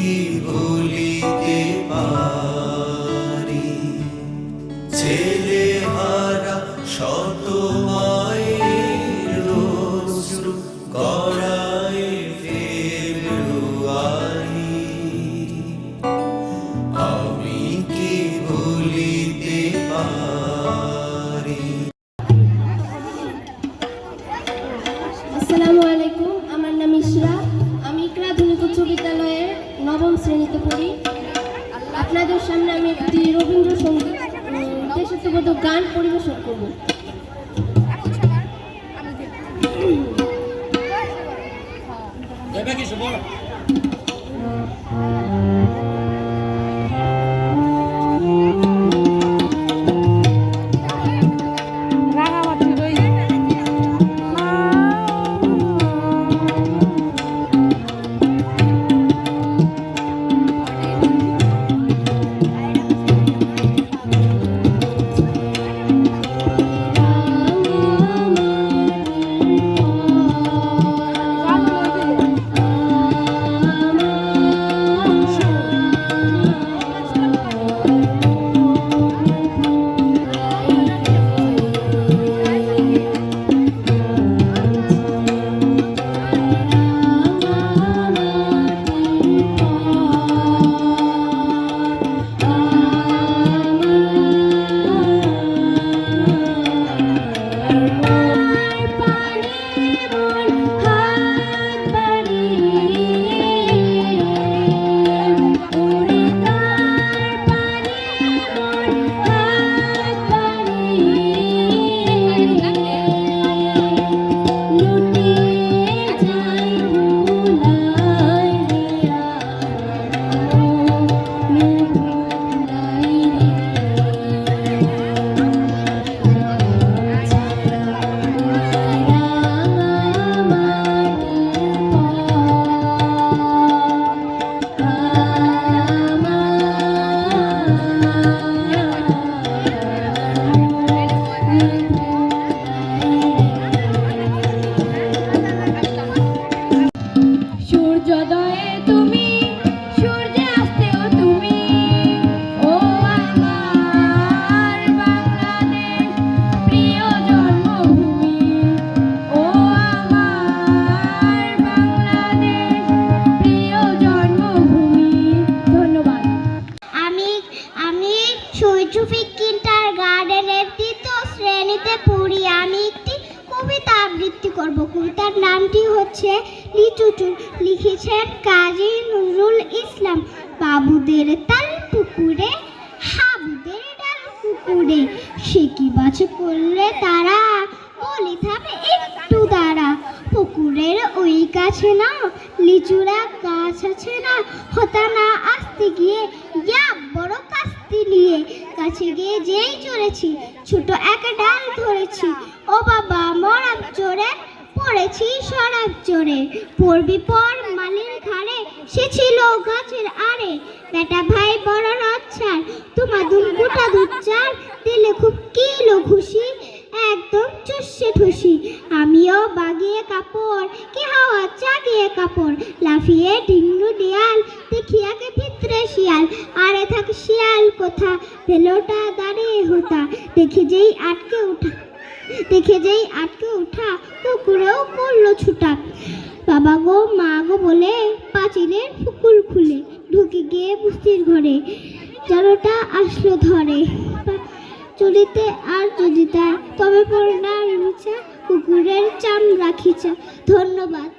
কি বলিতে পারি ছেলে হারা শত মায়ের অশ্রু গড়ায় ফেব্রুয়ারি আমি কি বলিতে পারি। আসসালামু আলাইকুম, আমার নাম ইশরা। আমি ইকরা আধুনিক উচ্চ বিদ্যালয়ের নবম শ্রেণীতে পড়ি। আপনাদের সামনে আমি একটি রবীন্দ্রসঙ্গীত দেশাত্মবোধক গান পরিবেশন করব। কবিতার নামটি হচ্ছে লিচু চুল। লিখেছেন কাজী নজরুল ইসলাম। বাবুদের তাল পুকুরে হাবুদের ডাল পুকুরে সে কি বাছে করলে তারা বলি থামে একটু দাঁড়া। পুকুরের ওই কাছে না লিচুরা গাছ আছে না হতা না আসতে গিয়ে ইয়া বড় কাস্তি নিয়ে কাছে গিয়ে যেই চড়েছি ছোট এক ডাল ধরেছি ও বাবা মরাব চড়ে পড়েছি সরাব চড়ে পড়বি পর মালির ঘাড়ে সে ছিল গাছের আড়ে বেটা ভাই বড় রচ্ছার তোমার দুম গোটা দুচ্চার দিলে খুব কিলো খুশি একদম চুষে ঠুসি আমিও বাগিয়ে কাপড় কি হাওয়া চাগিয়ে কাপড় লাফিয়ে ডিঙ্গু দেয়াল দেখিয়াকে ভিতরে শিয়াল আরে থাক শিয়াল কোথা ভেলোটা দাঁড়িয়ে হোতা দেখে যেই আটকে উঠা পুকুরেও পড়লো ছুটা। বাবা গো মা গো বলে পাঁচিলের পুকুর খুলে ঢুকে গিয়ে বুস্তির ঘরে জানোটা আসলো ধরে চলিতে আর যদি তার তবে পড়ে না মিছা কুকুরের চামড়া খিচা। ধন্যবাদ।